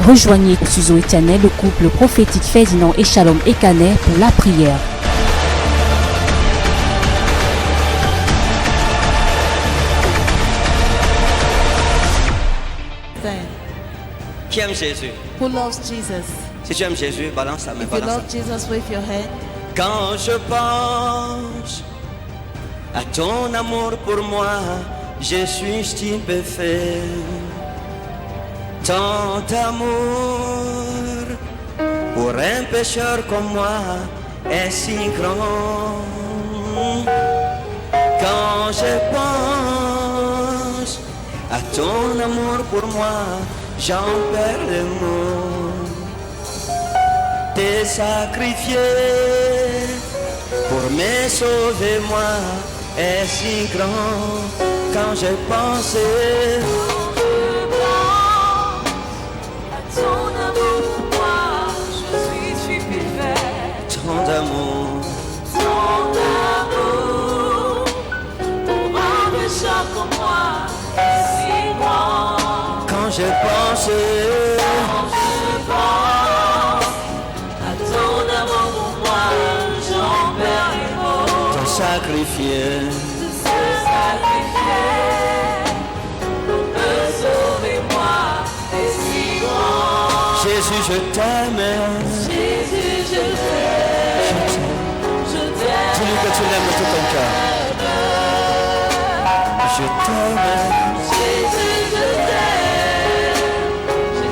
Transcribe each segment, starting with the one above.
Rejoignez Suzo et Tianel, le couple prophétique Ferdinand et Shalom Ekanet pour la prière. Qui aime Jésus? Who loves Jesus? Si tu aimes Jésus, balance ta main. If you Balance love Jesus, wave your hand. Quand je pense à ton amour pour moi, je suis stupéfait. Tant d'amour pour un pécheur comme moi est si grand. Quand je pense à ton amour pour moi, j'en perds les mots. T'es sacrifié pour me sauver, moi est si grand. Quand je pensais Ton amour pour moi, je suis stupéfait. tant d'amour Ton amour pour un pécheur comme moi est si grand. quand je pensais À ton amour pour moi, j'en perds les mots. t'as sacrifié Se sacrifier pour me sauver, moi est si grand. Jésus, je t'aime. Jésus, je t'aime. Je t'aime. Dis-lui que tu l'aimes de tout ton cœur. Je t'aime. Jésus, je t'aime. Je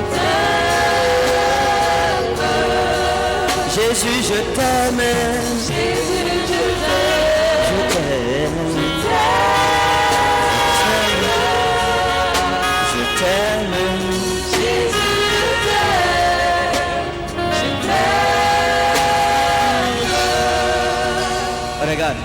t'aime. Jésus, je t'aime. Jésus, je t'aime. Je t'aime. Je t'aime. Jésus, je t'aime. Je t'aime. Regarde,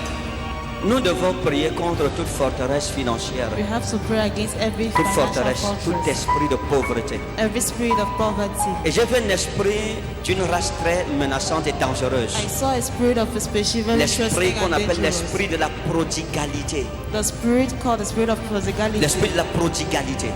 nous devons prier contre toute forteresse financière, We have to pray against every toute financial forteresse, tout fortress, esprit de pauvreté. every spirit of poverty. Et j'ai vu un esprit d'une race très menaçante et dangereuse. I saw a spirit of a species very L'esprit interesting qu'on and appelle dangerous. l'esprit de la prodigalité. The spirit called the spirit of prodigality. L'esprit de la prodigalité.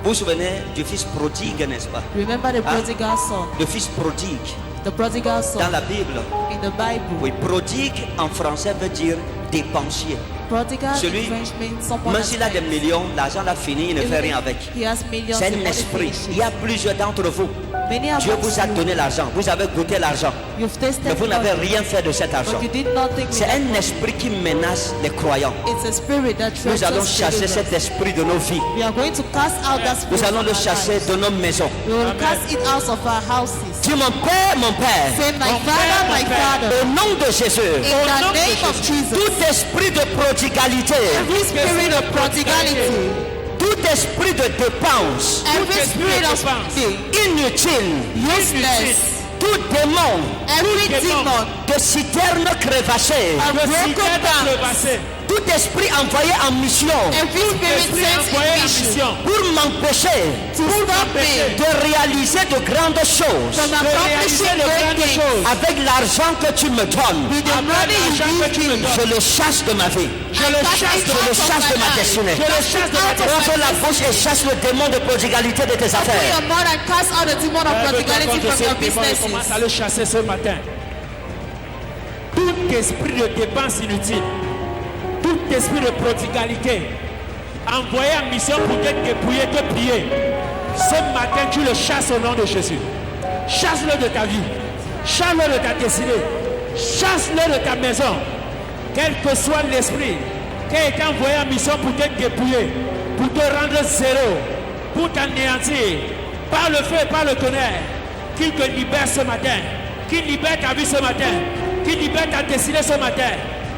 Vous vous souvenez du fils prodigue, n'est-ce pas? Remember the prodigal son. Le fils prodigue. The prodigal son Dans la Bible, in the Bible. oui, prodigue en français veut dire dépensier. Prodigal Celui, in French means someone même that s'il a des spends. millions, l'argent l'a fini, il ne fait rien avec. He has millions. C'est the un money esprit. finishes. Il y a plusieurs d'entre vous. Many of Dieu vous a you, donné l'argent. Vous avez goûté l'argent. you've tasted Mais vous n'avez money, rien fait de cet argent. but you did nothing with C'est that un money. esprit qui menace les croyants. It's a spirit that Nous allons threatens chasser believers. cet esprit de nos vies. We are going to cast out that spirit. Nous allons le from our chasser lives. de nos maisons. We will cast it out of our houses. Dis mon Père, mon Père. Say, my Father, my Father. Au nom de Jésus. In the name of Jesus. Tout esprit de prodigalité. Every spirit of prodigality. Tout esprit de dépense. Every spirit of Inutile. useless. Tout démon Every demon. de citerne crévassée. A broken down. Tout esprit envoyé en mission Every spirit sent in mission pour m'empêcher to stop me de réaliser de grandes choses from accomplishing great things avec l'argent que tu me donnes. with the money you give me. Je le chasse de ma vie. Je le chasse de ma destinée. Ouvre la bouche et chasse le démon de prodigalité de tes Open affaires. your mouth and cast out the demon of prodigality from your businesses. Commence à le chasser ce matin. Tout esprit de dépense inutile, tout esprit de prodigalité, envoyé en mission pour te dépouiller, te piller, ce matin tu le chasses au nom de Jésus. Chasse-le de ta vie, chasse-le de ta destinée, chasse-le de ta maison. Quel que soit l'esprit qui a été envoyé en mission pour te dépouiller, pour te rendre zéro, pour t'anéantir, par le feu et par le tonnerre, qu'il te libère ce matin, qu'il libère ta vie ce matin, qu'il libère ta destinée ce matin.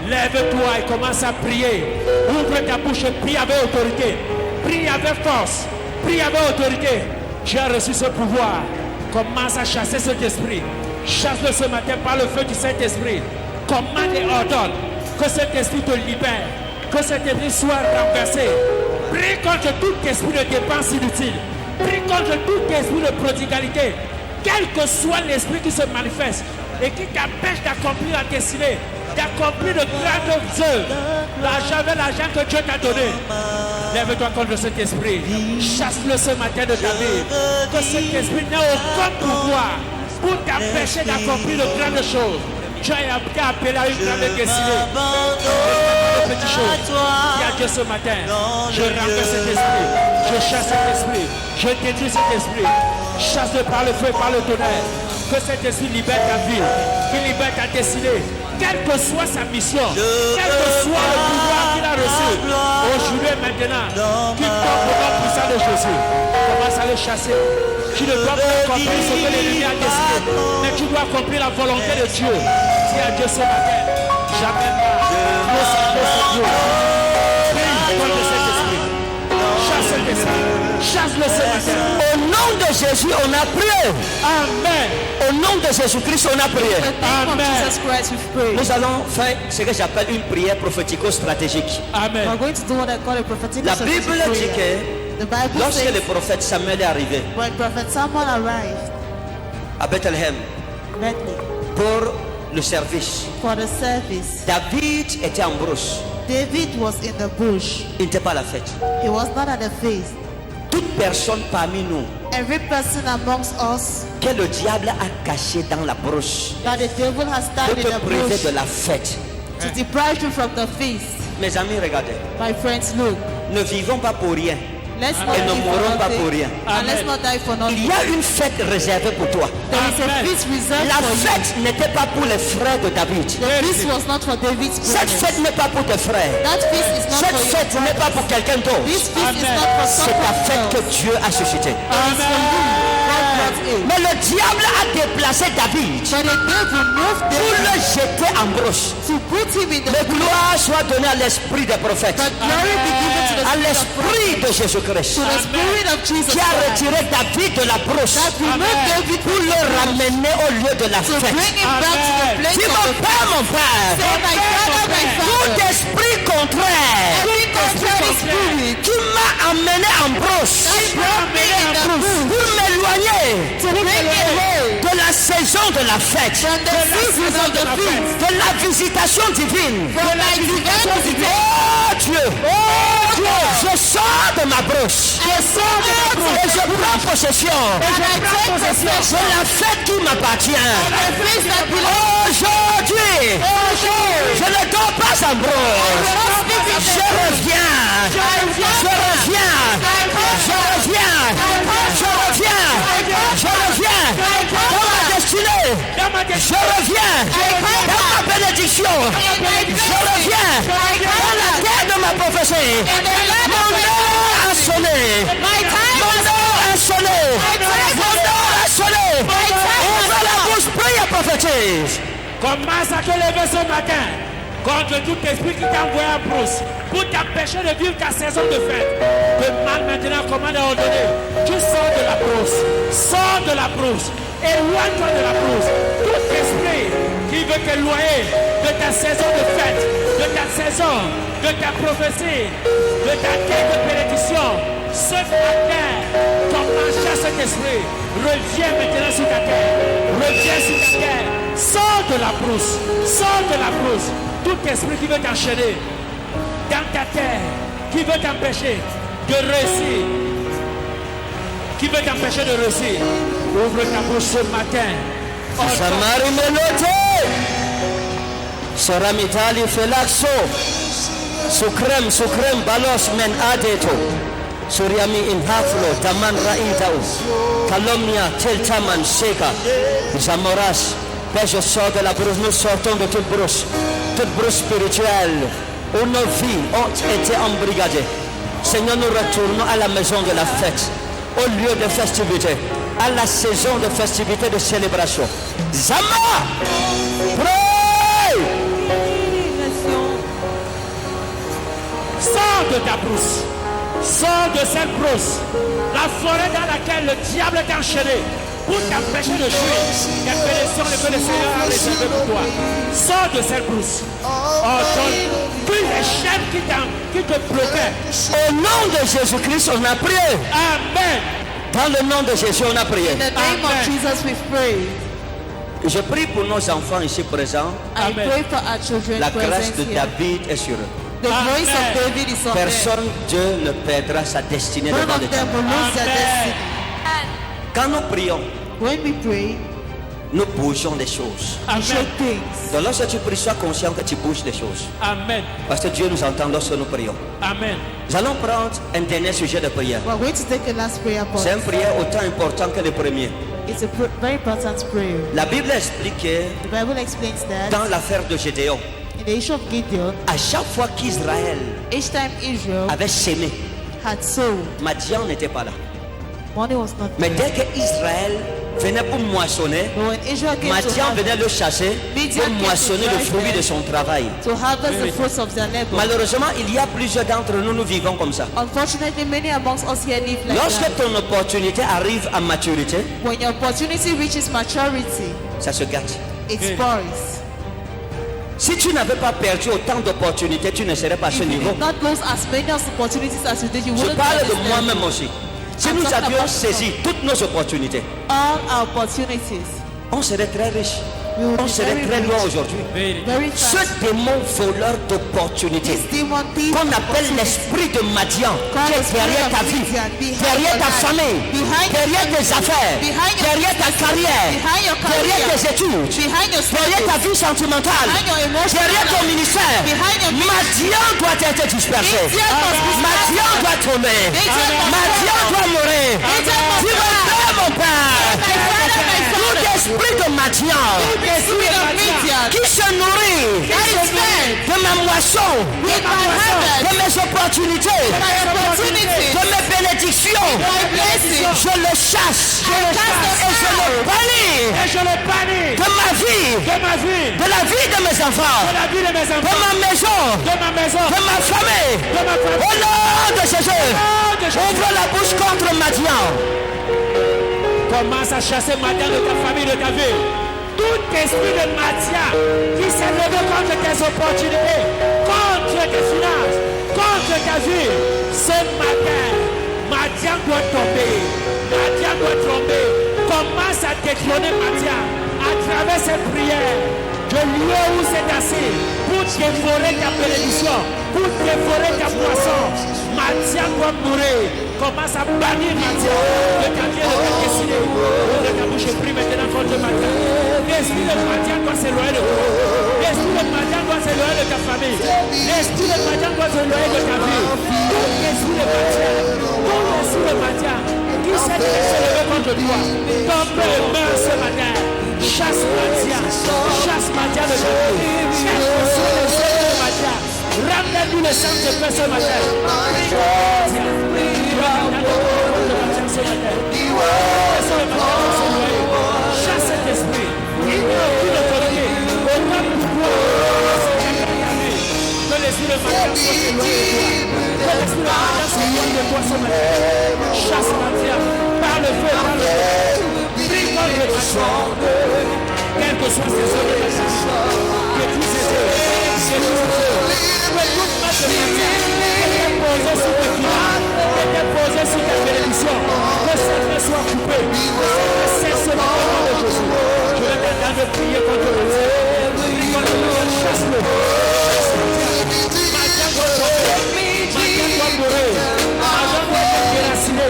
Lève-toi et commence à prier. Ouvre ta bouche et prie avec autorité. Prie avec force. Prie avec autorité. Tu as reçu ce pouvoir. Commence à chasser cet esprit. Chasse-le ce matin par le feu du Saint-Esprit. Commande et ordonne que cet esprit te libère. Que cet esprit soit renversé. Prie contre tout esprit de dépense inutile. Prie contre tout esprit de prodigalité. Quel que soit l'esprit qui se manifeste et qui t'empêche d'accomplir la destinée, d'accomplir de grandes œuvres, l'argent que Dieu t'a donné. Lève-toi contre cet esprit. Chasse-le ce matin de ta vie. Que cet esprit n'ait aucun pouvoir pour t'empêcher d'accomplir de grandes choses. Tu as été appelé à une grande destinée. De petites choses. Dis à Dieu ce matin. Je renverse cet esprit. Je chasse cet esprit. Je détruis cet esprit. Chasse-le par le feu et par le tonnerre. Que cet esprit libère ta vie. Qu'il libère ta destinée. Quelle que soit sa mission, quel que soit le pouvoir qu'il a reçu, aujourd'hui et maintenant, qu'il tombe au nom puissant de Jésus. Commence à le chasser. Tu ne dois pas accomplir ce que l'ennemi a décidé, mais tu dois accomplir la volonté de Dieu. Dis à Dieu ce matin, jamais pas. Nous sommes Dieu. Prie contre cet esprit. Chasse cet esprit. Chasse-le ce matin. Au nom de Jésus, on a prié. Amen. Au nom de Jésus-Christ, on a prié. Amen. Nous allons faire ce que j'appelle une prière prophético-stratégique. Amen. We're going to do what I call a prophetic La strategic Bible dit prayer. que The Bible lorsque says le prophète Samuel est arrivé when Prophet Samuel arrived à Bethléem Bethlehem pour le service, for the service, David était en brousse. David was in the bush. Il n'était pas à la fête. He was not at the feast. Toute personne parmi nous Every person amongst us que le diable a caché dans la brousse that the devil has pour started in te the priver bush de la fête. to deprive you from the feast. Mes amis, regardez. My friends, look, Ne vivons pas pour rien let's not et ne live for mourons pas pour nothing rien. and let's Amen. not die for Il nothing. y a une fête réservée pour toi. There is a Amen. feast reserved La for you. fête n'était pas pour les frères de David. The feast was not for David's Cette brothers. fête n'est pas pour tes frères. That feast is not Cette for fête your n'est pas pour quelqu'un d'autre. This feast is Amen. not for C'est ta someone fête que else. Dieu a suscitée. Amen. Mais le diable a déplacé David But the devil moved pour David le jeter en brousse. to put him in the Le gloire soit donnée à l'esprit des prophètes, But glory be given to the à spirit of l'esprit de Jésus-Christ, to the spirit of Jesus qui a Christ retiré David de la brousse that removed David pour le ramener au lieu de la to bring fête. him back to the Amen. place Dis of mon the père, mon frère, Say, my father, my tout father, esprit contraire every contrary spirit qui m'a amené en brousse that brought me in the bush pour m'éloigner to bring me away de la saison de la fête, from the season of the feast, de la visitation divine. from my divine visitation. Oh Dieu, je sors de ma brousse I saw the et je prends possession and I take possession de la fête qui m'appartient. of the feast that belongs Aujourd'hui, je ne dors pas en brousse. Je reviens, je reviens, je reviens, je reviens, je reviens dans ma destinée. Dans ma Je destinée. reviens dans ma bénédiction. Je reviens dans la terre de ma prophétie. Mon heure a sonné. Mon heure a sonné. Mon heure a sonné. Ouvre la bouche, prie et prophétise. Commence à te lever ce matin contre tout esprit qui t'a envoyé à brousse pour t'empêcher de vivre ta saison de fête. De mal maintenant, commande à ordonner. Tu sors de la brousse. Sors de la brousse. Éloigne-toi de la brousse. Tout esprit qui veut t'éloigner de ta saison de fête, de ta saison, de ta prophétie, de ta terre de bénédiction. Ce matin, commence à cet esprit. Reviens maintenant sur ta terre. Reviens sur ta terre. Sors de la brousse. Sors de la brousse. Tout esprit qui veut t'enchaîner dans ta terre, qui veut t'empêcher de réussir, qui veut t'empêcher de réussir, ouvre ta bouche ce matin. Samari Menote, Soramitali Felaxo, Sukrem Balos Men Adeto, Suriami Inhaflo, Taman Raintao, Calomnia, Teltaman Seka, Zamoras. Père, je sors de la brousse, nous sortons de toute brousse spirituelle où nos vies ont été embrigadées. Seigneur, nous retournons à la maison de la fête, au lieu de festivité, à la saison de festivité, de célébration. Zama! Pray! Sors de ta brousse. Sors de cette brousse. La forêt dans laquelle le diable t'a enchaîné pour t'empêcher de jouir les bénédictions que le Seigneur a réservées pour toi. Sors de cette brousse. Ordonne tous les chaînes qui te bloquaient. Au nom de Jésus-Christ, on a prié. Amen. Dans le nom de Jésus, on a prié. In the name of Amen. Jesus we've prayed. Je prie pour nos enfants ici présents. I Amen. pray for our children La grâce present de here. David est sur eux. The voice of David is on them. Personne, Dieu ne perdra sa destinée None devant of le them temps. will lose their destiny. Quand nous prions, When we pray, nous bougeons les choses. we Amen. shake things. Donc lorsque tu pries, sois conscient que tu bouges les choses. Amen. Parce que Dieu nous entend lorsque nous prions. Amen. Nous allons prendre un dernier sujet de prière. We're going to take a last prayer point. C'est une prière autant importante que le premier. It's a very important prayer. La Bible explique que The Bible explains that dans l'affaire de Gédéon, in the issue of Gideon, à chaque fois qu'Israël each time Israel avait sémé, had sown, Madian n'était pas là. money was not Mais there. dès qu'Israël venait pour moissonner, But when Israel came to Madian venait le chasser Midian pour came to moissonner le drive fruit them. de son travail. to harvest the fruits of their labor. Malheureusement, il y a plusieurs d'entre nous, nous vivons comme ça. Unfortunately, many amongst us here live like Lorsque that. ton opportunité arrive à maturité, When your opportunity reaches maturity, ça se gâte. it Good. spoils. Si tu n'avais pas perdu autant d'opportunités, tu ne serais pas à ce If you niveau. did not lose as many opportunities as you did, you Je wouldn't parle get de this moi-même level. aussi. Si I'm nous talking avions about saisi toutes nos opportunités, All our opportunities, on serait très riche. we would On be serait very très loin rich, aujourd'hui. Very. very Ce fast. démon voleur d'opportunités This demon thief qu'on of appelle opportunities, l'esprit de Madian, called qui the est spirit derrière of ta vie, Midian, behind derrière your ta life, famille, behind your derrière tes family, affaires, behind your derrière ta business, carrière, behind your derrière career, tes études, behind your derrière ta studies, vie sentimentale, behind your emotional derrière ton life, ministère. behind your Madian doit être dispersé. Midian must be Madian scattered. doit tomber. Midian must Madian fall. doit mourir. Midian must Tu fall. me fais mon père. My father, my Tout father, esprit de Madian the spirit of Midian, qui se nourrit that is fed de ma moisson, with my harvest, de mes opportunités, my opportunities, de mes bénédictions, my blessings, je le chasse I cast them et je le out. bannis Et je le bannis de ma vie, de ma vie, de la vie de mes enfants, de la vie de mes de enfants, ma maison, de ma maison, de ma famille. de ma famille. Au nom de Jésus, Oh, de Jésus. ouvre la bouche contre Madian. Commence à chasser Madian de ta famille, de ta vie. Tout esprit de Madian qui s'est levé contre tes opportunités, contre tes finances, contre ta vie, ce matin, Madian doit tomber. Madian doit tomber. Commence à détrôner Madian à travers cette prière. De lieu où c'est assis pour dévorer ta bénédiction, pour dévorer ta poisson. Madian doit mourir. Commence à bannir Madian de ta vie et de ta destinée. Ouvre ta bouche et prie maintenant contre Madian. L'esprit de Madian doit s'éloigner de toi. L'esprit de Madian doit s'éloigner de ta famille. L'esprit de Madian doit s'éloigner de ta vie. Tout l'esprit de Madian, tout l'esprit de Madian qui s'est élevé contre toi, tombe et meurt ce matin. Chasse Madian de ta vie. Chasse l'esprit de Madian. Ramène-nous le sang de paix ce matin. Chasse cet esprit. Il n'y a aucune autorité. Autant de pouvoir. Que l'esprit de Madian soit éloigné de toi. Que l'esprit de Madian soit éloigné de toi ce matin. Chasse Madian. Par le feu, par le feu. Prie contre Madian. Quelles que soient ses œuvres de que tous ses œuvres, que toute main de Madian était posée sur tes finances, était posée sur ta bénédiction, que cette main soit coupée, que cette main cesse dans le nom de Jésus. Je vais t'entendre de prier contre Madian. Prie contre Madian, chasse-le. Madian doit tomber, Madian doit mourir, Madian doit être déraciné.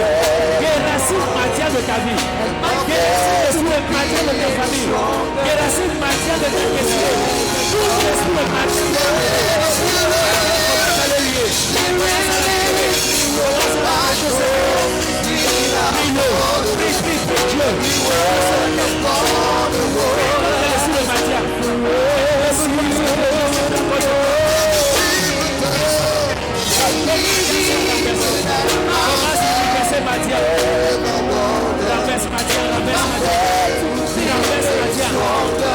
Déracine Madian de ta vie. Déracine l'esprit de Madian de ta famille. Déracine Madian de ta destinée. Tout l'esprit de Madian de ta famille. Commence à le lier. Commence à le lier. Commence à le chasser. Prie-le. Prie Dieu. L'esprit de Madian. Commence à casser Madian. Renverse Madian, renverse Madian. Renverse Madian.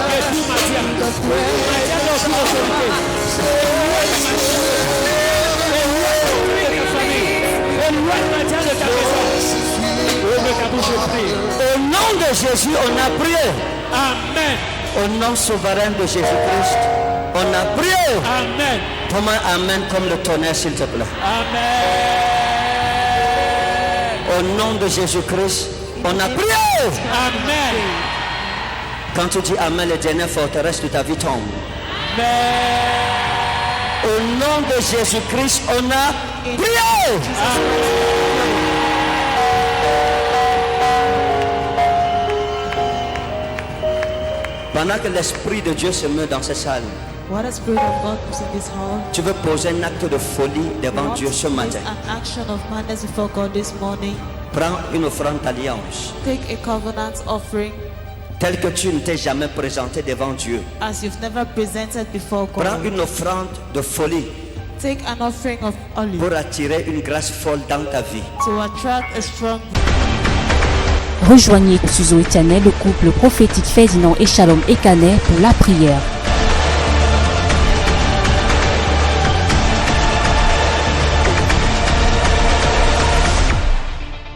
Détruis Madian. Madian n'a aucune autorité. Éloigne ta famille. Éloigne Madian de ta maison. Ouvre ta bouche et prie. Au nom de Jésus, on a prié. Amen. Au nom souverain de Jésus-Christ, on a prié. Amen. Comment amen comme le tonnerre, s'il te plaît. Amen. Au nom de Jésus-Christ, on a prié. Amen. Quand tu dis amen, les dernières forteresses de ta vie tombent. Amen. Au nom de Jésus-Christ, on a prié. Pendant que l'Esprit de Dieu se meut dans cette salle, What the Spirit of God is in this hall. tu veux poser un acte de folie devant Dieu ce matin. An action of madness before God this morning. Prends une offrande d'alliance Take a covenant offering telle que tu ne t'es jamais présenté devant Dieu. as you've never presented before Prends God. une offrande de folie Take an offering of olive pour attirer une grâce folle dans ta vie. to attract a strong. Rejoignez Suzo et Tianais, le couple prophétique Ferdinand et Shalom Ekaner pour la prière.